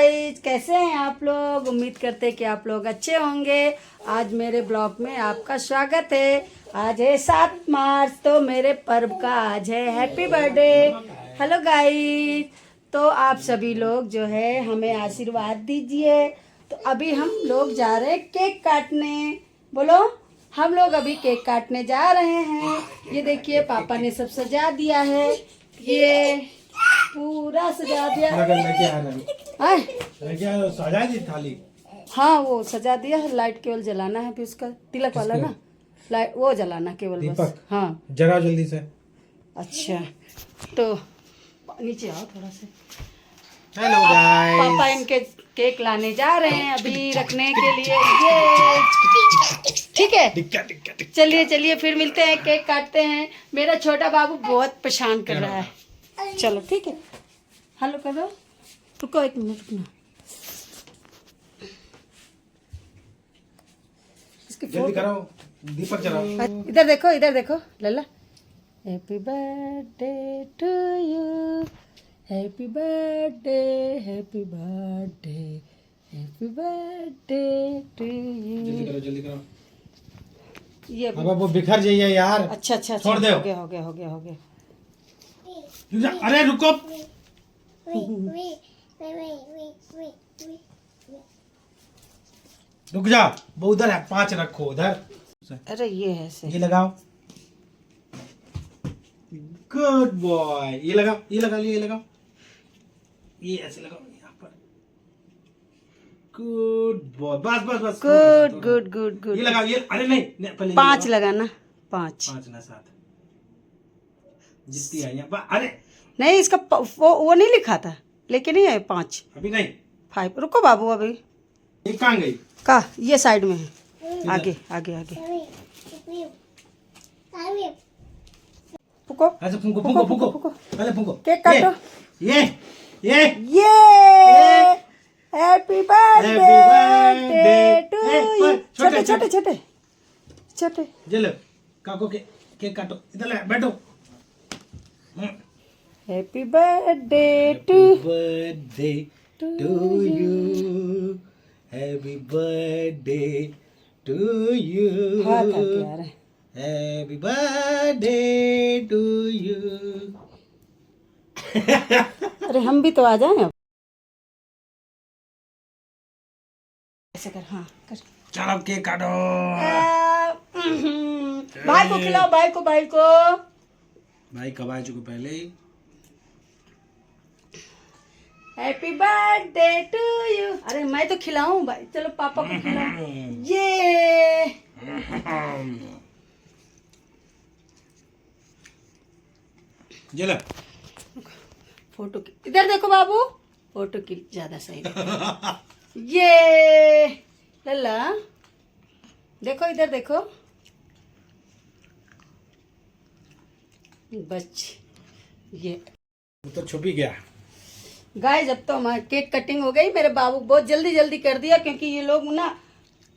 Guys, कैसे हैं आप लोग। उम्मीद करते हैं कि आप लोग अच्छे होंगे। आज मेरे ब्लॉग में आपका स्वागत है। आज है 7 मार्च, तो मेरे पर्व का आज है हैप्पी बर्थडे। हेलो गाइस, तो आप सभी लोग जो है हमें आशीर्वाद दीजिए। तो अभी हम लोग जा रहे हैं केक काटने। बोलो, हम लोग अभी केक काटने जा रहे हैं। ये देखिए पापा ने सब सजा दिया है, ये पूरा सजा दिया। सजा दी थाली। हाँ, वो सजा दिया है। लाइट केवल जलाना है, फिर उसका तिलक वाला ना, लाइट वो जलाना केवल बस। हाँ जरा जल्दी से। अच्छा, तो नीचे आओ थोड़ा से। हेलो गाइस, पापा इनके केक लाने जा रहे हैं अभी रखने के लिए। ये ठीक है, चलिए चलिए फिर मिलते हैं, केक काटते हैं। मेरा छोटा बाबू बहुत परेशान कर रहा है। चलो ठीक है, हेलो करो। रुको एक मिनट, रुकना। इसके जल्दी कराओ, दीपक जलाओ। इधर देखो लल्ला। Happy birthday to you, happy birthday, happy birthday, happy birthday to you. जल्दी करो। ये अब वो बिखर जाइए यार। अच्छा, छोड़ दो। हो गया। अरे रुको, रुक जा। वो उधर है, 5 रखो उधर। अरे ये है से। ये लगाओ। Good boy. ये लगाओ, ये लगाओ। ये ऐसे लगाओ यहाँ पर। Good boy. बस। गुड। ये लगाओ, ये। अरे नहीं, पहले 5 लगाना। 5 ना 7 जितनी आई है। अरे नहीं, इसका वो नहीं लिखा था, लेकिन नहीं है 5। अभी नहीं। 5 रुको बाबू, अभी ये कहाँ गई? का ये साइड में है। आगे फूको। ऐसे फूको। पहले फूको। केक काटो। ये हैप्पी बर्थडे टू यू। छोटे चलो काको के केक काटो। इधर ले, बैठो। Happy birthday to birthday to you, happy birthday to you, हाथ आगे आ रहा है। Happy birthday to you. अरे हम भी तो आ जाएं अब। ऐसे कर, हाँ कर। चलो केक काटो। भाई को खिलाओ, भाई को। भाई कब आ चुके पहले ही। Happy birthday to you. अरे मैं तो खिलाऊं भाई, चलो पापा को खिलाओ। ये चलो फोटो की इधर देखो बाबू, फोटो की ज्यादा सही ये लल्ला देखो, इधर देखो। बच ये तो छुप ही गया। गाइस, अब तो हमारी केक कटिंग हो गई। मेरे बाबू बहुत जल्दी कर दिया, क्योंकि ये लोग ना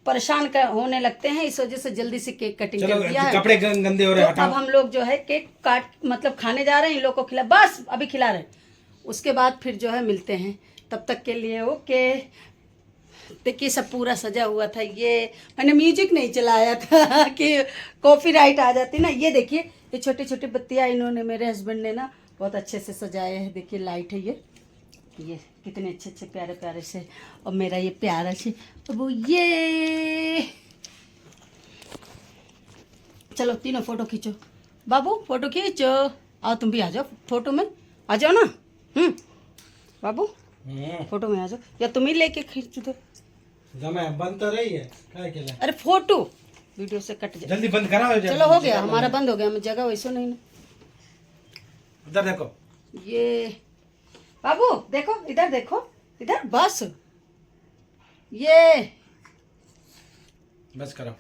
परेशान होने लगते हैं, इस वजह से जल्दी से केक कटिंग कर दिया है। कपड़े गंदे हो रहे हैं। तो अब हम लोग जो है केक मतलब खाने जा रहे हैं। इन लोग को बस अभी खिला रहे हैं, उसके बाद फिर जो है मिलते हैं। तब तक के लिए ओके। देखिए सब पूरा सजा हुआ था। ये मैंने म्यूजिक नहीं चलाया था कि कॉपीराइट आ जाती ना। ये देखिए, ये छोटी बत्तियाँ इन्होंने, मेरे हस्बैंड ने ना बहुत अच्छे से सजाए हैं। देखिए लाइट है ये कितने अच्छे प्यारे से। और मेरा ये प्यारा से अब ये। चलो तीनों फोटो खींचो। बाबू फोटो खींचो। आओ तुम भी आ जाओ, फोटो में आ जाओ ना। बाबू फोटो में आ जाओ, या तुम ही लेके खींच दो। बंद तो रही है क्या के लिए? अरे फोटो वीडियो से कट जाए। जल्दी बंद कराओ। चलो हो गया, हमारा बंद हो गया। मैं जगह वैसे नहीं ना। उधर देखो। ये बाबू देखो, इधर बस। ये बस करो।